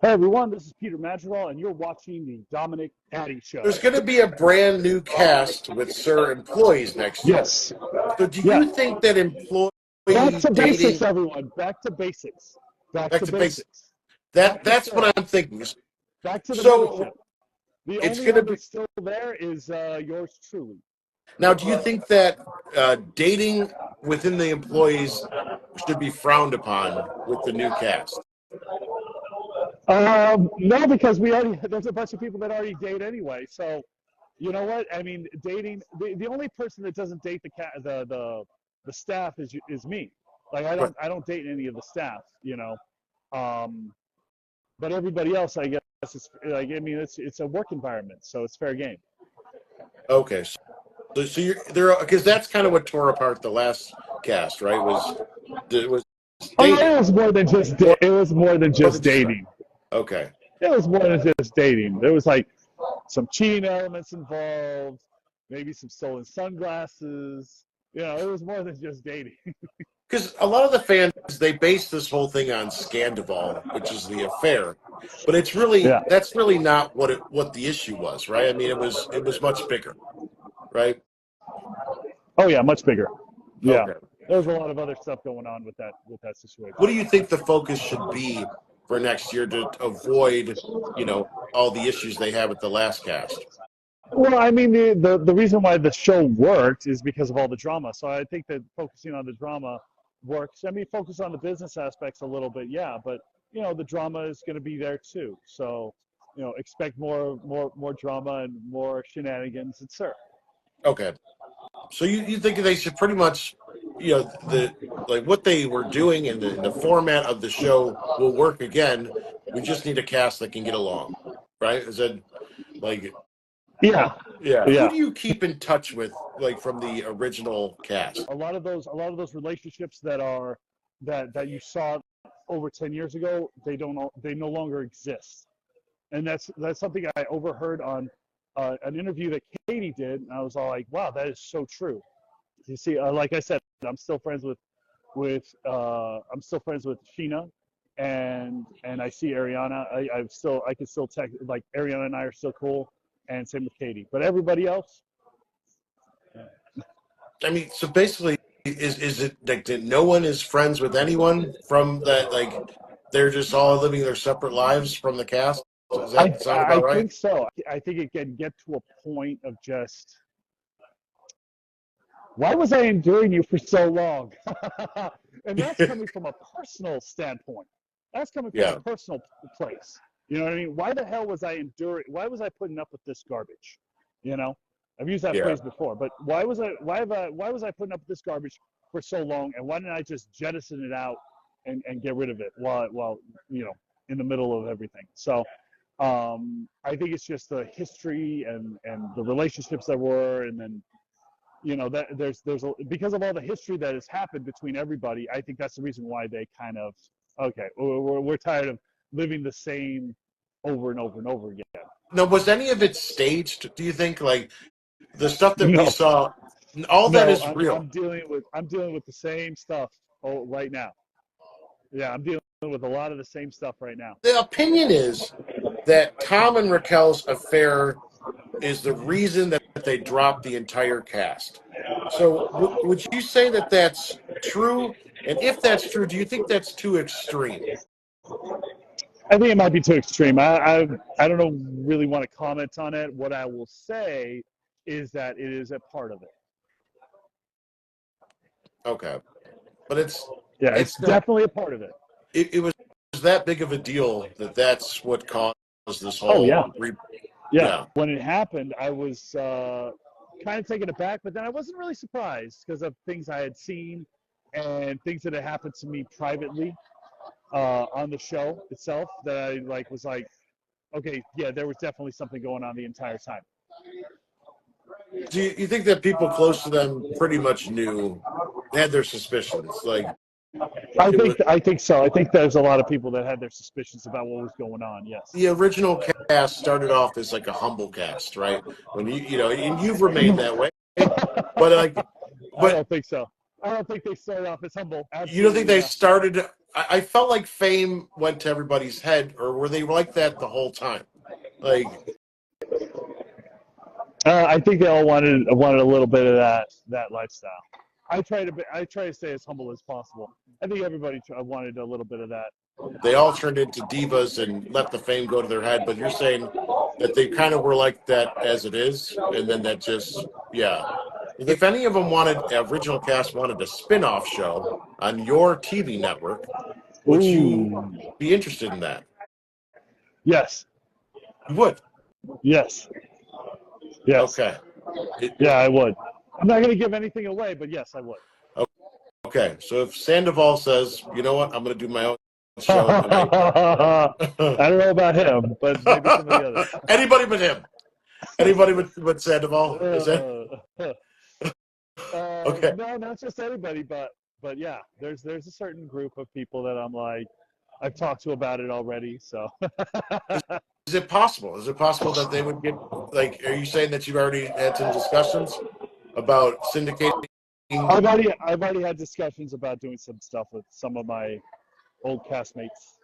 Hey everyone, this is Peter Madrigal, and you're watching the Dominic Addy Show. There's going to be a brand new cast with Sir employees next year. Yes, So do yeah. you think that employee Back to dating, basics, everyone. Back to basics. Back back to to base, basics. Back to that's what Sir. I'm thinking. Back to the mothership. So The it's only going to one be, that's still there is yours truly. now do you think that dating within the employees should be frowned upon with the new cast? No, because we already there's a bunch of people that already date anyway. So you know what? I mean, dating. The only person that doesn't date the staff is me. Like Right. I don't date any of the staff. Um, but everybody else, I guess, is like I mean, it's a work environment, so it's fair game. Okay. So you're there because that's kind of what tore apart the last cast, right? Was Oh yeah, dating more it was more than than just just that? dating. Okay. It was more than just dating. There was like some cheating elements involved, maybe some stolen sunglasses. It was more than just dating. Because a lot of the fans they base this whole thing on Scandival, which is the affair, but Yeah. that's really not what the issue was, right? I mean, it was much bigger, right? Oh yeah, much bigger. Yeah. Okay. There was a lot of other stuff going on with that situation. What do you think the focus should be for next year to avoid, all the issues they had with the last cast? Well, I mean, the reason why the show worked is because of all the drama. So I think that focusing on the drama works. I mean, focus on the business aspects a little bit, yeah, but the drama is going to be there too. So, expect more drama and more shenanigans, and sir. Okay. So you think they should pretty much, the like what they were doing in the format of the show will work again. We just need a cast that can get along, right? Is that like, Yeah, yeah? Who yeah. do you keep in touch with, like from the original cast? A lot of those relationships that you saw over 10 years ago, they no longer exist. And that's something I overheard on an interview that Katie did, and I was all like, wow, that is so true. You see, like I said, I'm still friends with Sheena, and I see Ariana. I can still text, like, Ariana and I are still cool, and same with Katie. But everybody else, I mean, so basically, is it like that no one is friends with anyone from that? Like they're just all living their separate lives from the cast. Does I that sound I about right? think so. I think it can get to a point of just, why was I enduring you for so long? And that's coming from a personal standpoint. That's coming from a Yeah, personal place. You know what I mean? Why the hell was I enduring? Why was I putting up with this garbage? You know, I've used that yeah. phrase before, but why was I putting up with this garbage for so long? And why didn't I just jettison it out and get rid of it while in the middle of everything? So I think it's just the history and the relationships that were, and then that because of all the history that has happened between everybody. I think that's the reason why they kind of, okay, we're tired of living the same over and over and over again. Now, was any of it staged? Do you think like the stuff that we No, saw, all that no, is I'm real? dealing with the same stuff right now. Yeah, I'm dealing with a lot of the same stuff right now. The opinion is that Tom and Raquel's affair is the reason that they dropped the entire cast. So, would you say that that's true? And if that's true, do you think that's too extreme? I think it might be too extreme. I don't know, really want to comment on it. What I will say is that it is a part of it. Okay, but Yeah, it's it's not. definitely a part of it. It was that big of a deal that that's what caused this Oh yeah, whole. yeah. Yeah, When it happened, I was kind of taken aback, but then I wasn't really surprised because of things I had seen and things that had happened to me privately on the show itself. That I was like, okay, yeah, there was definitely something going on the entire time. do you think that people close to them pretty much knew, had their suspicions? Like I it was think I think so. I think there's a lot of people that had their suspicions about what was going on. Yes. the original cast started off as like a humble cast, right? When and you've remained that way, but like, I but don't think so. I don't think they started off as humble. you don't think Absolutely they not. started I felt like fame went to everybody's head, or were they like that the whole time? Like, I think they all wanted a little bit of that lifestyle. I try to stay as humble as possible. I think everybody wanted a little bit of that. they all turned into divas and let the fame go to their head, but you're saying that they kind of were like that as it is, and then that just, yeah. If any of them original cast wanted a spin-off show on your TV network, would you be interested in that? Yes. You would? Yes. Yes. Okay. Yeah, I would. I'm not going to give anything away, but yes, I would. Okay, so if Sandoval says, you know what, I'm going to do my own show. I don't know about him, but maybe some of the others. Anybody but him. Anybody but Sandoval. Is that? Okay. No, not just anybody, but yeah, there's a certain group of people that I'm like, I've talked to about it already. So. Is it possible? Is it possible that they would get, like, are you saying that you've already had some discussions about syndicating? I've already had discussions about doing some stuff with some of my old castmates.